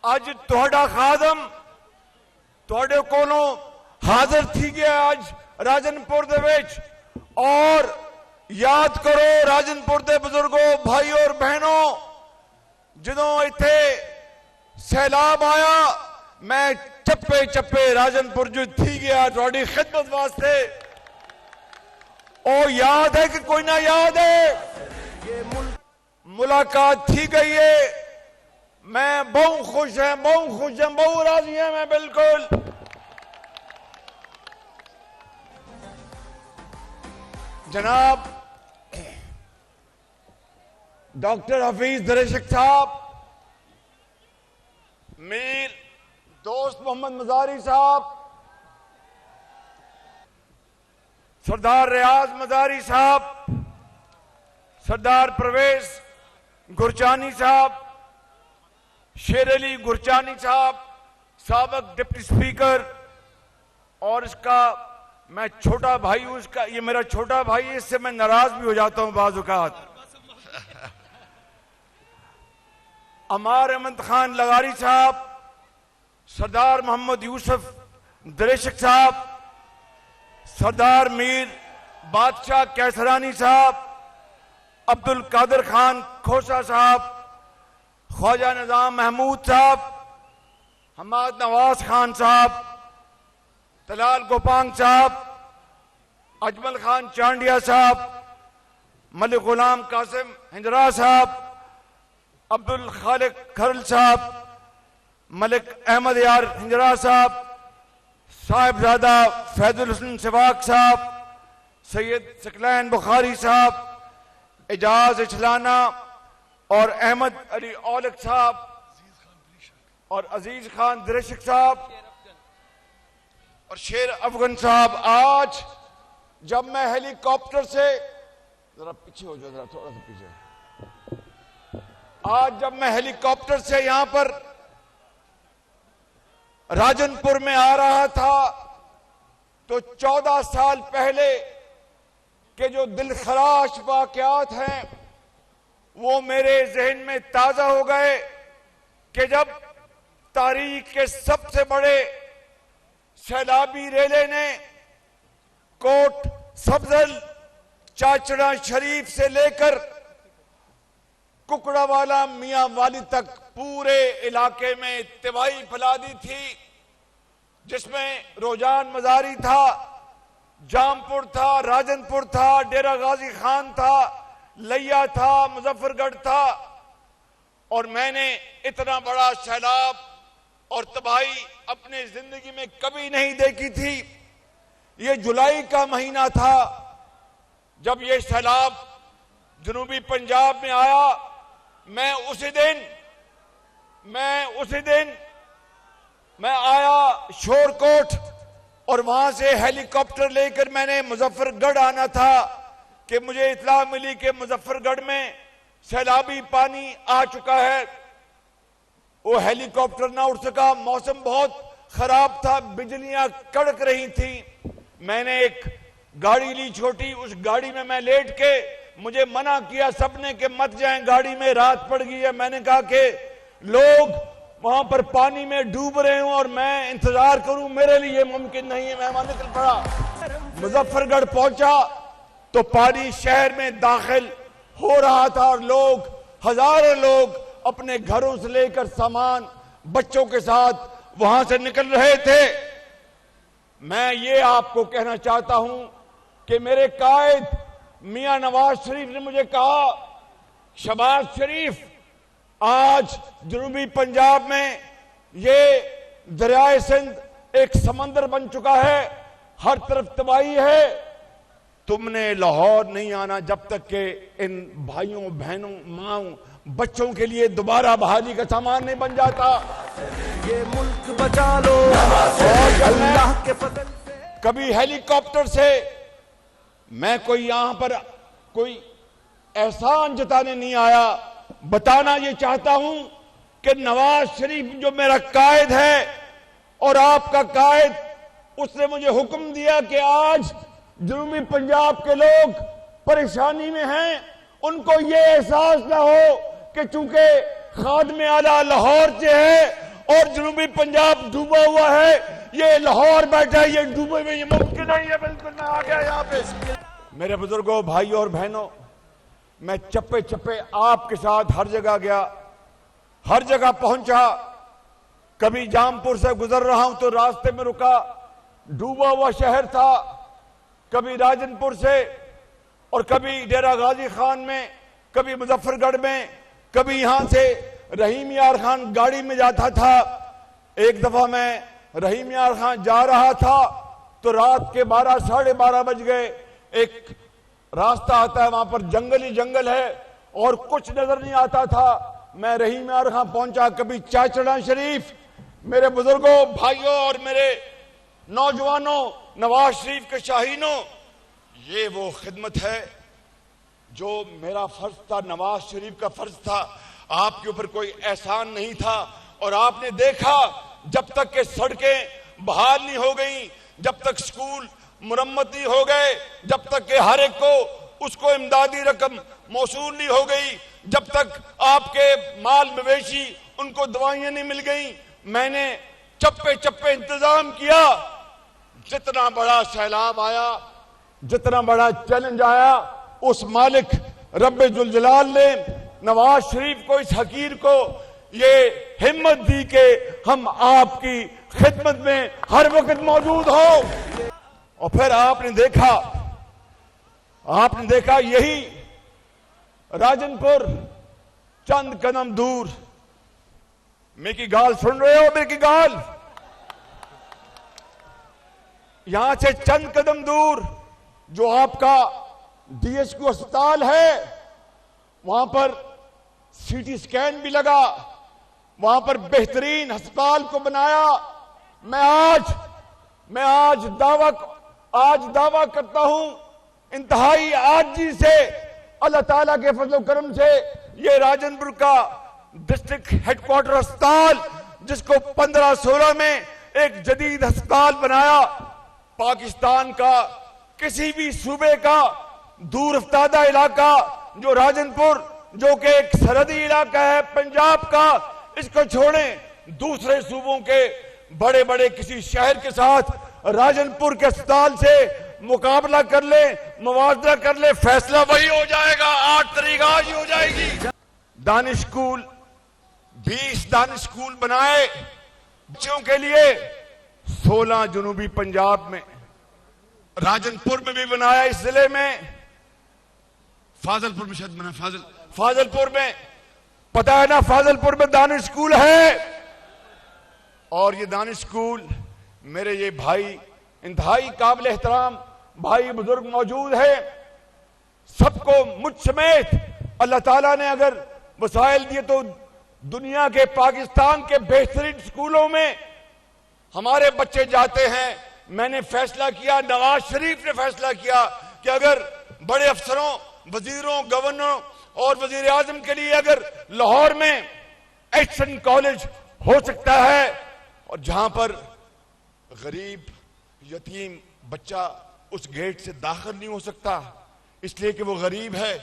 ਅੱਜ ਤੁਹਾਡਾ ਖਾਦਮ ਤੁਹਾਡੇ ਕੋਲੋਂ ਹਾਜ਼ਰ ਥੀ ਗਿਆ ਅੱਜ ਰਾਜਨਪੁਰ ਦੇ ਵਿੱਚ। और याद करो राजनपुर के बुजुर्गों, भाई और बहनों, जो इत्थे सैलाब आया मैं चप्पे चप्पे राजनपुर जो थी गया थोड़ी खिदमत वास्ते। और याद है कि कोई ना याद है, ये मुलाकात थी गई है। मैं बहुत खुश है, बहुत राजी है मैं बिल्कुल। जनाब डॉक्टर हफीज दरेशक साहब, मीर दोस्त मोहम्मद मजारी साहब, सरदार रियाज मजारी साहब, सरदार परवेज गुरचानी साहब, शेर अली गुरचानी साहब, साबक डिप्टी स्पीकर, और इसका मैं छोटा भाई हूं, इसका ये मेरा छोटा भाई है, इससे मैं नाराज भी हो जाता हूं बाज़ औक़ात। अमार अहमद खान लगारी साहब, सरदार मोहम्मद यूसुफ दरेशक साहब, सरदार मीर बादशाह कैसरानी साहब, अब्दुल कादिर खान खोसा साहब, ख्वाजा निजाम महमूद साहब, हमाद नवाज खान साहब, तलाल गोपांग साहब, अजमल खान चांडिया साहब, मलिक गुलाम कासिम हिंजरा साहब, अब्दुल खालिक खरल साहब, मलिक अहमद यार हिंजरा साहब, साहिबजादा फैजुल हुसैन सिवाक साहब, सैयद सकलैन बुखारी साहब, एजाज इछलाना और अहमद अली औलक साहब और अजीज खान दरेशक साहब और शेर अफगन साहब। आज जब मैं हेलीकॉप्टर से, जरा पीछे हो जाओ, जरा थोड़ा सा पीछे, आज जब मैं हेलीकॉप्टर से यहां पर राजनपुर में आ रहा था तो 14 साल पहले के जो दिलखराश वाकयात हैं वो मेरे जहन में ताजा हो गए कि जब तारीख के सबसे बड़े सैलाबी रेले ने कोट सफजल चाचड़ा शरीफ से लेकर कुकड़ावाला मियां वाली तक पूरे इलाके में तबाही फैला दी थी, जिसमें रोजान मजारी था, जामपुर था, राजनपुर था, डेरा गाजी खान था, लैया था, मुजफ्फरगढ़ था। और मैंने इतना बड़ा सैलाब और तबाही अपने जिंदगी में कभी नहीं देखी थी। ये जुलाई का महीना था जब ये सैलाब जनूबी पंजाब में आया। मैं उसी दिन मैं आया शोरकोट और वहां से हेलीकॉप्टर लेकर मैंने मुजफ्फरगढ़ आना था कि मुझे इत्तला मिली कि मुजफ्फरगढ़ में सैलाबी पानी आ चुका है। वो हेलीकॉप्टर ना उड़ सका, मौसम बहुत खराब था, बिजलियां कड़क रही थी। मैंने एक गाड़ी ली छोटी, उस गाड़ी में मैं लेट के, मुझे मना किया सबने कि मत जाएं गाड़ी में, रात पड़ गई है। मैंने कहा कि लोग वहां पर पानी में डूब रहे हूं और मैं इंतजार करूं, मेरे लिए मुमकिन नहीं है। मैं वहां निकल पड़ा, मुजफ्फरगढ़ पहुंचा तो पानी शहर में दाखिल हो रहा था और लोग, हजारों लोग अपने घरों से लेकर सामान बच्चों के साथ वहां से निकल रहे थे। मैं ये आपको कहना चाहता हूं कि मेरे कायद मियां नवाज शरीफ ने मुझे कहा, शहबाज शरीफ, आज जनूबी पंजाब में ये दरियाए सिंध एक समंदर बन चुका है, हर तरफ तबाही है, तुमने लाहौर नहीं आना जब तक के इन भाइयों बहनों माओं बच्चों के लिए दोबारा बहाली का सामान नहीं बन जाता। ये मुल्क बचा लो और अल्लाह के फजल से। कभी हेलीकॉप्टर से मैं कोई यहां पर कोई एहसान जताने नहीं आया, बताना ये चाहता हूं कि नवाज शरीफ जो मेरा कायद है और आपका कायद, उसने मुझे हुक्म दिया कि आज जनूबी पंजाब के लोग परेशानी में हैं, उनको ये एहसास ना हो कि चूंकि खादमे आला लाहौर से है और जनूबी पंजाब डूबा हुआ है। ये लाहौर बैठा है, ये डूबे में, ये मुमकिन नहीं है। बिल्कुल मैं आ गया यहाँ पे। मेरे बुजुर्गों, भाइयों और बहनों, मैं चप्पे चप्पे आपके साथ हर जगह गया, हर जगह पहुंचा। कभी जामपुर से गुजर रहा हूं तो रास्ते में रुका, डूबा हुआ शहर था। कभी राजनपुर से, और कभी डेरा गाजी खान में, कभी मुजफ्फरगढ़ में, कभी यहां से रहीम यार खान गाड़ी में जाता था। एक दफा मैं रहीम यार खान जा रहा था तो रात के 12 साढ़े 12 बज गए। एक रास्ता आता है, वहां पर जंगल ही जंगल है और कुछ नजर नहीं आता था। मैं रहीम यार खान पहुंचा। कभी चाचड़ा शरीफ। मेरे बुजुर्गों, भाइयों और मेरे नौजवानों, नवाज शरीफ के शाहीनों, ये वो खिदमत है जो मेरा फर्ज था, नवाज शरीफ का फर्ज था। आपके ऊपर कोई एहसान नहीं था। और आपने देखा, जब तक के सड़कें बहाल नहीं हो गई, जब तक स्कूल मुरम्मत नहीं हो गए, जब तक के हर एक को उसको इमदादी रकम मौसूल नहीं हो गई, जब तक आपके माल मवेशी उनको दवाइयां नहीं मिल गई, मैंने चप्पे चप्पे इंतजाम किया। जितना बड़ा सैलाब आया, जितना बड़ा चैलेंज आया, उस मालिक रब्बे जुल जलाल ने नवाज शरीफ को, इस हकीर को ये हिम्मत दी कि हम आपकी खिदमत में हर वक्त मौजूद हो। और फिर आपने देखा यही राजनपुर चंद कदम दूर, मेरी गाल सुन रहे हो? मेरी गाल, यहां से चंद कदम दूर जो आपका डीएसक्यू अस्पताल है, वहां पर सीटी स्कैन भी लगा, वहां पर बेहतरीन अस्पताल को बनाया। मैं आज दावा करता हूं, इंतहाई आजी से, अल्लाह ताला के फजल करम से, ये राजनपुर का डिस्ट्रिक्ट हेडक्वार्टर अस्पताल, जिसको 1516 में एक जदीद अस्पताल बनाया, पाकिस्तान का किसी भी सूबे का दूर अफ्तादा इलाका जो राजनपुर, जो कि एक सरहदी इलाका है पंजाब का, इसको छोड़ें, दूसरे सूबों के बड़े बड़े किसी शहर के साथ राजनपुर के अस्पताल से मुकाबला कर ले, मुआवजा कर ले, फैसला वही हो जाएगा। 8 तारीख आज ही हो जाएगी। दानिश स्कूल, 20 दानिश स्कूल बनाए बच्चों के लिए, 16 जनूबी पंजाब में, राजनपुर में भी बनाया, इस जिले में, फाजलपुर में शायद बना, फाजलपुर में, पता है ना, फाजलपुर में दानिश स्कूल है। और ये दानिश स्कूल, मेरे ये भाई इंतहाई काबिल एहतराम भाई बुजुर्ग मौजूद है, सबको मुझ समेत अल्लाह ताला ने अगर वसाइल दिए तो दुनिया के, पाकिस्तान के बेहतरीन स्कूलों में हमारे बच्चे जाते हैं। मैंने फैसला किया, नवाज शरीफ ने फैसला किया कि अगर बड़े अफसरों, वजीरों, गवर्नरों और वजीर आजम के लिए अगर लाहौर में एचएन कॉलेज हो सकता है, और जहां पर गरीब यतीम बच्चा उस गेट से दाखिल नहीं हो सकता, इसलिए कि वो गरीब है,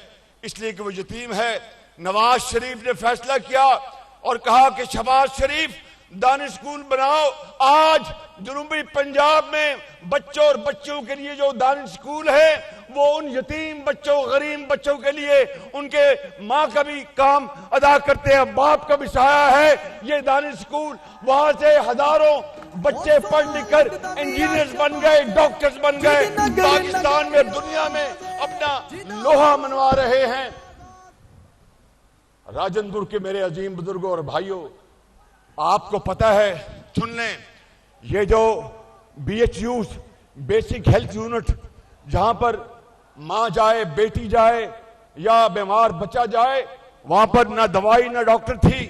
इसलिए कि वो यतीम है, नवाज शरीफ ने फैसला किया और कहा कि शहबाज शरीफ दानिश स्कूल बनाओ। आज जनूबी पंजाब में बच्चों और बच्चों के लिए जो दानिश स्कूल है, वो उन यतीम बच्चों, गरीब बच्चों के लिए उनके माँ का भी काम अदा करते हैं, बाप का भी सहारा है ये दानिश स्कूल। वहां से हजारों बच्चे पढ़ लिख कर इंजीनियर्स बन गए, डॉक्टर्स बन गए, पाकिस्तान में, दुनिया में अपना लोहा मनवा रहे हैं। राजनपुर के मेरे अजीम बुजुर्गों और भाइयों, आपको पता है, सुन लें, ये जो BHUs, बेसिक हेल्थ यूनिट, जहां पर मां जाए, बेटी जाए या बीमार बच्चा जाए, वहां पर ना दवाई ना डॉक्टर थी।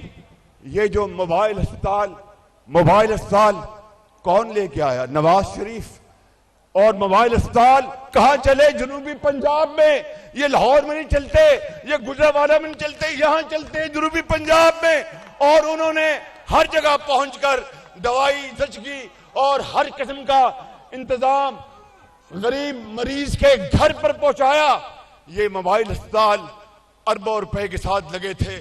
ये जो मोबाइल अस्पताल कौन लेके आया? नवाज शरीफ। और मोबाइल अस्पताल कहां चले? जनूबी पंजाब में। ये लाहौर में नहीं चलते, ये गुजरावाला में नहीं चलते, यहां चलते जनूबी पंजाब में। और उन्होंने हर जगह पहुंचकर दवाई, जचगी और हर किस्म का इंतजाम गरीब मरीज के घर पर पहुंचाया। ये मोबाइल अस्पताल अरबों रुपए के साथ लगे थे।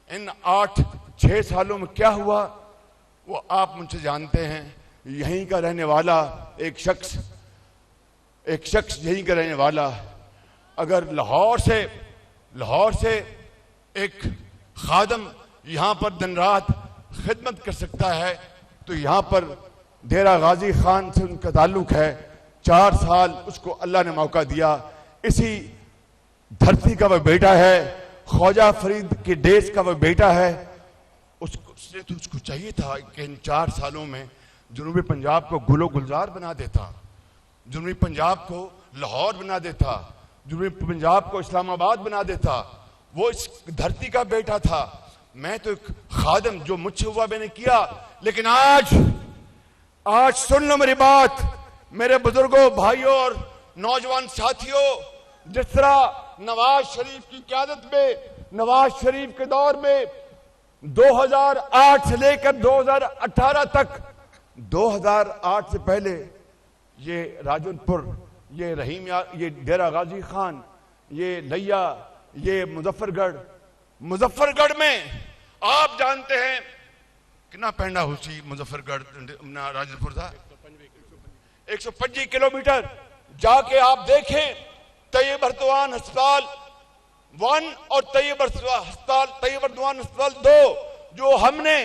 इन 8 6 सालों में क्या हुआ वो आप मुझसे जानते हैं। यहीं का रहने वाला एक शख्स यहीं का रहने वाला, अगर लाहौर से एक खादम यहां पर दिन रात खिदमत कर सकता है तो यहां पर डेरा गाजी खान से उनका ताल्लुक है। 4 साल उसको अल्लाह ने मौका दिया। इसी धरती का वह बेटा है, ख्वाजा फरीद के देश का वह बेटा है। उसको चाहिए था कि इन 4 सालों में जनूबी पंजाब को गुलो गुलजार बना देता, जनूबी पंजाब को लाहौर बना देता, जनूबी पंजाब को इस्लामाबाद बना देता। वो इस धरती का बेटा था। मैं तो एक खादम, जो मुझसे हुआ मैंने किया। लेकिन आज सुन लो मेरी बात, मेरे बुजुर्गों, भाइयों और नौजवान साथियों, जिस तरह नवाज शरीफ की क़यादत में, नवाज शरीफ के दौर में 2008 से लेकर 2018 तक, 2008 से पहले ये राजनपुर, ये रहीम यार, ये डेरा गाजी खान, ये लिया, ये मुजफ्फरगढ़ में आप जानते हैं कितना पैंडा हुसी मुजफ्फरगढ़ राजनपुर था, 125 किलोमीटर। जाके आप देखें तैयब अर्दवान अस्पताल 1 और तैयब अर्दवान अस्पताल 2, जो हमने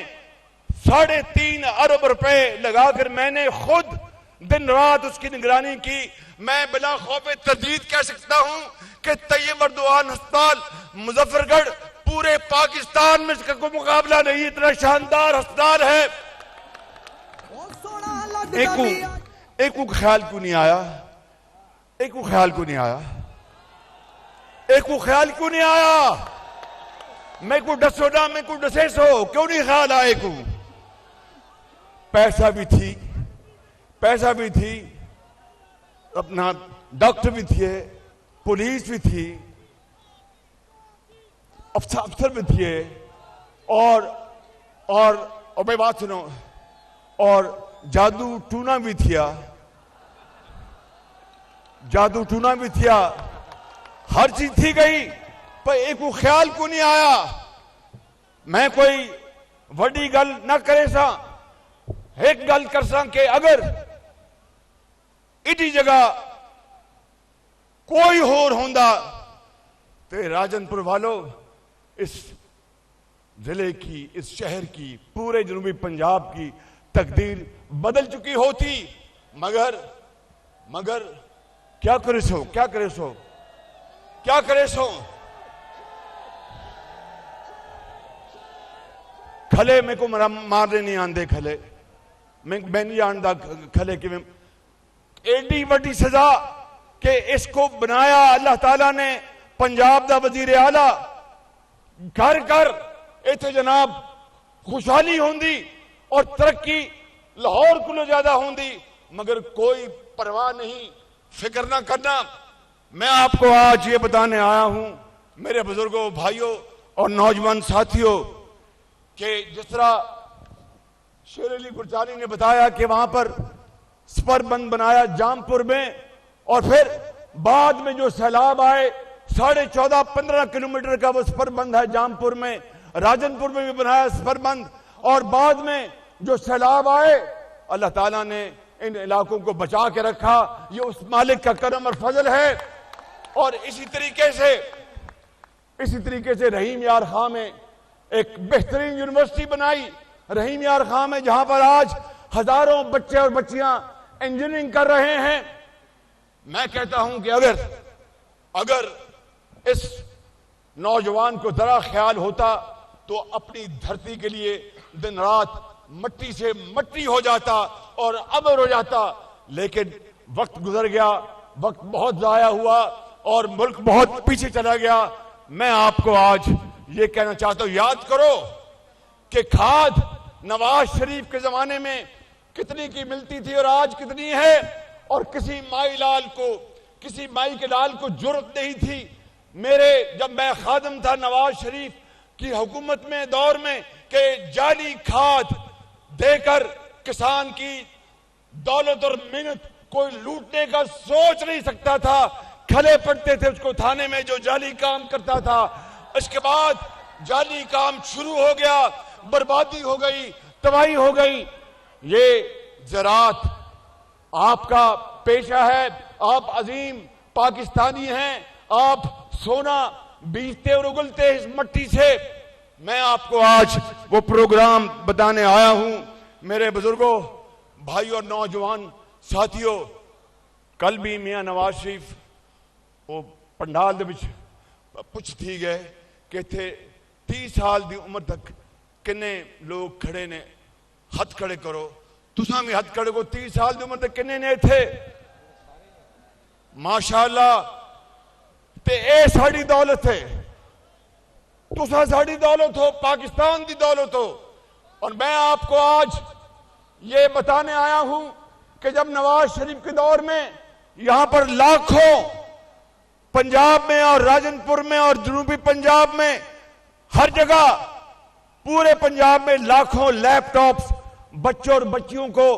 3.5 अरब रुपए लगाकर मैंने खुद दिन रात उसकी निगरानी की। मैं बिला खौफ तर्दीद कह सकता हूं कि तैयब अर्दवान अस्पताल मुजफ्फरगढ़ पूरे पाकिस्तान में इसका कोई मुकाबला नहीं, इतना शानदार अस्पताल है। एक को ख्याल क्यों नहीं आया? एक को ख्याल क्यों नहीं आया? मैं को डसो ना, मैं को डसे सो, क्यों नहीं ख्याल आए को? पैसा भी थी, अपना डॉक्टर भी थे, पुलिस भी थी, अफसर भी थे, और मैं बात सुनो, और जादू टूना भी थिया, हर चीज थी गई, पर एक को ख्याल क्यों नहीं आया? मैं कोई वड्डी गल ना करे सा, एक गल कर सा कि अगर इडी जगह कोई होर होंदा तो राजनपुर वालों, इस जिले की, इस शहर की, पूरे जनूबी पंजाब की तकदीर बदल चुकी होती। मगर क्या करे सो खले मेरे को मारने नहीं आंदे, खले मैं नहीं जानता खले कि एडी बड़ी सजा कि इसको बनाया अल्लाह ताला ने पंजाब दा वजीर आला। घर घर इत्थे जनाब खुशहाली होंदी और तरक्की लाहौर को ज्यादा होंदी, मगर कोई परवाह नहीं, फिक्र ना करना। मैं आपको आज ये बताने आया हूं मेरे बुजुर्गों, भाइयों और नौजवान साथियों कि जिस तरह शेर अली गुरजानी ने बताया कि वहां पर स्पर बंद बनाया जामपुर में, और फिर बाद में जो सैलाब आए 14.5-15 किलोमीटर का वो स्पर बंद है जामपुर में, राजनपुर में भी बनाया स्पर बंद, और बाद में जो सैलाब आए अल्लाह ताला ने इन इलाकों को बचा के रखा। ये उस मालिक का करम और फजल है। और इसी तरीके से रहीम यार खां में एक बेहतरीन यूनिवर्सिटी बनाई, रहीम यार खां में, जहां पर आज हजारों बच्चे और बच्चियां इंजीनियरिंग कर रहे हैं। मैं कहता हूं कि अगर इस नौजवान को जरा ख्याल होता तो अपनी धरती के लिए दिन रात मट्टी से मट्टी हो जाता और अमर हो जाता। लेकिन वक्त गुजर गया, वक्त बहुत जाया हुआ और मुल्क बहुत पीछे चला गया। मैं आपको आज ये कहना चाहता हूं, याद करो कि खाद नवाज शरीफ के जमाने में कितनी की मिलती थी और आज कितनी है, और किसी माई के लाल को जुर्रत नहीं थी। जब मैं खादम था नवाज शरीफ की हुकूमत में, दौर में, कि जाली खाद देकर किसान की दौलत और मेहनत कोई लूटने का सोच नहीं सकता था। खले पड़ते थे उसको थाने में जो जाली काम करता था। इसके बाद जाली काम शुरू हो गया, बर्बादी हो गई, तबाही हो गई। ये ज़राअत आपका पेशा है, आप अजीम पाकिस्तानी हैं, आप सोना बीजते और उगलते इस मट्टी से। मैं आपको आज वो प्रोग्राम बताने आया हूं। मेरे बुजुर्गों, भाई और नौजवान साथियों, कल भी मियां नवाज शरीफ वो पंडाल दे विच पुछती गए कि इत्थे 30 साल की उम्र तक किन्ने लोग खड़े ने, हथ खड़े करो। तुसां भी हथ खड़े को 30 साल की उम्र तक किन्ने ने इत्थे? माशाअल्लाह। ते ए साड़ी दौलत है, तुसा साड़ी दौलत हो, पाकिस्तान की दौलत हो। और मैं आपको आज ये बताने आया हूं कि जब नवाज शरीफ के दौर में यहां पर लाखों पंजाब में और राजनपुर में और जनूबी पंजाब में हर जगह पूरे पंजाब में लाखों लैपटॉप्स बच्चों और बच्चियों को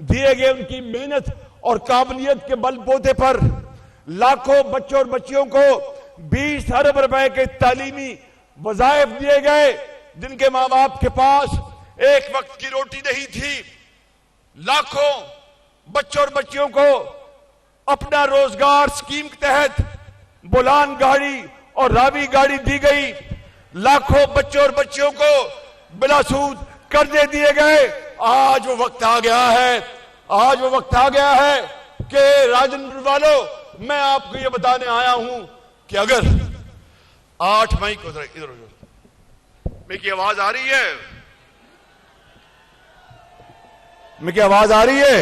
दिए गए, उनकी मेहनत और काबिलियत के बलबूते पर लाखों बच्चों और बच्चियों को 20 अरब रुपए के तालीमी वज़ाइफ दिए गए, जिनके मां बाप के पास एक वक्त की रोटी नहीं थी। लाखों बच्चों और बच्चियों को अपना रोजगार स्कीम के तहत बुलान गाड़ी और रावी गाड़ी दी गई। लाखों बच्चों और बच्चियों को बिलासूद कर्जे दिए गए। आज वो वक्त आ गया है, आज वो वक्त आ गया है कि राजनपुर वालों, मैं आपको ये बताने आया हूं कि अगर 8 मई को, इधर मेरी आवाज आ रही है? मेरी आवाज आ रही है?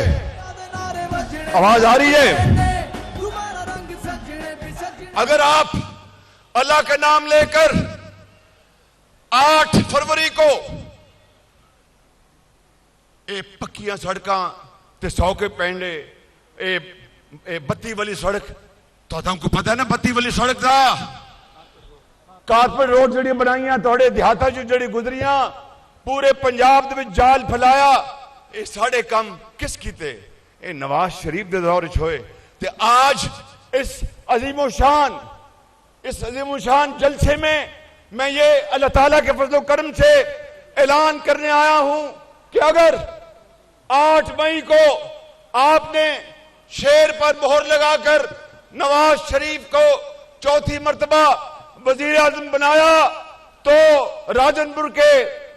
आवाज आ रही है? अगर आप अल्लाह का नाम लेकर 8 फरवरी को ए पक्कियां सड़कां ते 100 के पेंडे, ए बत्ती वाली सड़क, तो तुमको पता है ना बत्ती वाली सड़क का कारपेट रोड जड़ी बनाइया थोड़े देहाता जड़ी गुजरियां, पूरे पंजाब दे विच जाल फैलाया। ये साढ़े काम किस कीते? ये नवाज शरीफ दे दौर च होए। ते आज इस अजीमोशान जलसे में मैं ये अल्लाह ताला के फजल करम से ऐलान करने आया हूं कि अगर 8 मई को आपने शेर पर मोहर लगाकर नवाज शरीफ को चौथी मर्तबा वजीर आजम बनाया, तो राजनपुर के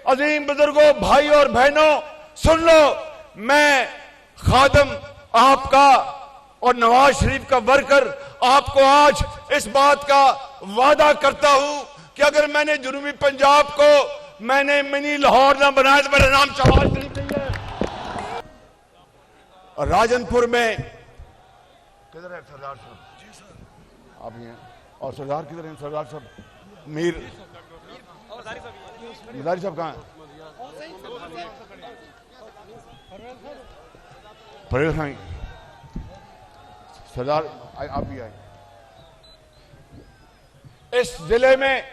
अजीम बुजुर्गों, भाई और बहनों, सुन लो, मैं खादम आपका और नवाज शरीफ का वर्कर आपको आज इस बात का वादा करता हूं कि अगर मैंने जनूबी पंजाब को मैंने मिनी लाहौर ना बनाया तो मेरा नाम शहबाज शरीफ नहीं है। और राजनपुर में किधर है सरदार साहब? जी सर, आप ही हैं। और सरदार किधर हैं? सरदार साहब, मीर मदारी साहब कहाँ हैं? परेश भाई, सरदार आप भी आए। इस जिले में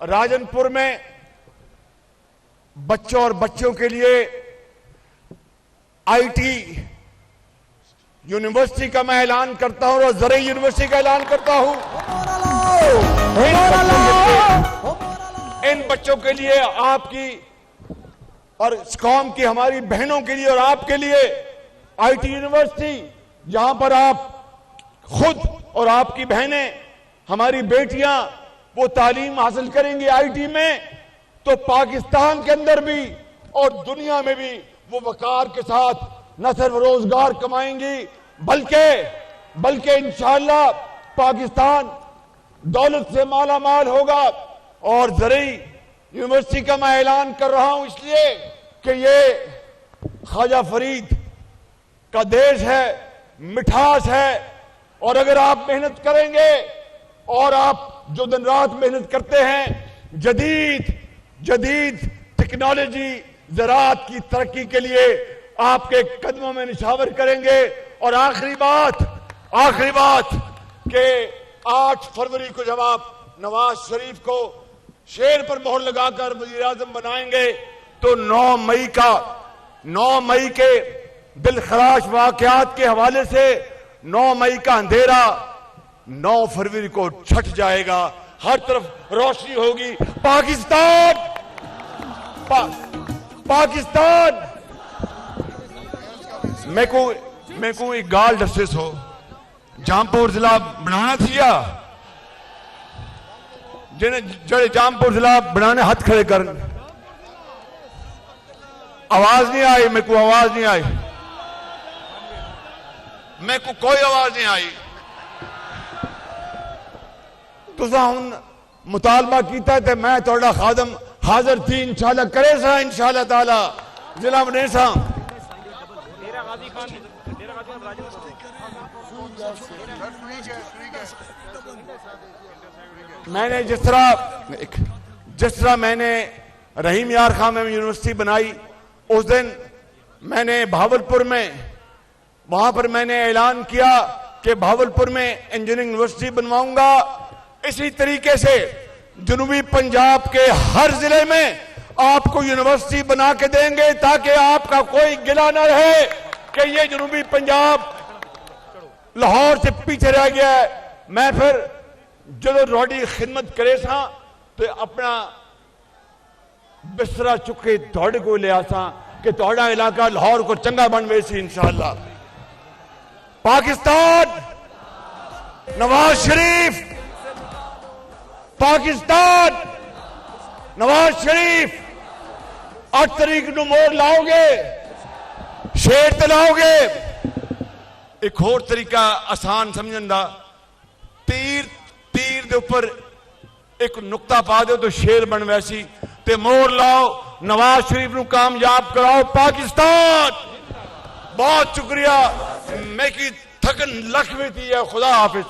राजनपुर में बच्चों और बच्चों के लिए आईटी यूनिवर्सिटी का मैं ऐलान करता हूं और ज़रई यूनिवर्सिटी का ऐलान करता हूं। इन बच्चों के लिए, आपकी और इस कौम की, हमारी बहनों के लिए और आपके लिए आईटी यूनिवर्सिटी, जहां पर आप खुद और आपकी बहनें, हमारी बेटियां वो तालीम हासिल करेंगी आईटी में, तो पाकिस्तान के अंदर भी और दुनिया में भी वो वकार के साथ न सिर्फ रोजगार कमाएंगी बल्कि इंशाअल्लाह पाकिस्तान दौलत से माला माल होगा। और ज़रई यूनिवर्सिटी का मैं ऐलान कर रहा हूं इसलिए कि ये ख्वाजा फरीद का देश है, मिठास है। और अगर आप मेहनत करेंगे और आप जो दिन रात मेहनत करते हैं, जदीद टेक्नोलॉजी ज़राअत की तरक्की के लिए आपके कदमों में निशावर करेंगे। और आखिरी बात कि 8 फरवरी को जब आप नवाज शरीफ को शेर पर मोहर लगाकर वजीर आजम बनाएंगे, तो 9 मई के दिलखराश वाकयात के हवाले से 9 मई का अंधेरा 9 फरवरी को छट जाएगा। हर तरफ रोशनी होगी। पाकिस्तान पाकिस्तान मैं को एक गाल डस्टिस हो जामपुर जिला बनाना थिया जिन्हें जड़े जामपुर जिला बनाने हाथ खड़े कर आवाज नहीं आई, मेरे को आवाज नहीं आई, मेरे को कोई आवाज नहीं आई। तुसा हुन मुतालबा कीता ते मैं थोड़ा खादम हाजिर थी इंशाल्लाह करे सा इंशाल्लाह ताला जिला बने सा। मैंने जिस तरह मैंने रहीम यार खां में यूनिवर्सिटी बनाई, उस दिन मैंने भावलपुर में वहां पर मैंने ऐलान किया कि भावलपुर में इंजीनियरिंग यूनिवर्सिटी बनवाऊंगा। इसी तरीके से जनूबी पंजाब के हर जिले में आपको यूनिवर्सिटी बना के देंगे ताकि आपका कोई गिला न रहे कि ये जनूबी पंजाब लाहौर से पीछे रह गया है। मैं फिर जो रोडी खिदमत करे सा तो अपना बिस्तरा चुके थोड़े को लिया सा कि थोड़ा इलाका लाहौर को चंगा बन वैसी इंशाल्लाह। पाकिस्तान नवाज शरीफ, पाकिस्तान नवाज शरीफ 8 तरीक ਨੂੰ मोड़ लाओगे, शेर ते लाओगे। एक होर तरीका आसान समझन दा, तीर दे ऊपर एक नुक्ता पा दो तो शेर बन वैसी ते मोड़ लाओ, नवाज शरीफ ਨੂੰ कामयाब कराओ। पाकिस्तान बहुत शुक्रिया, मैं की थकन लख में थी है। खुदा हाफिज।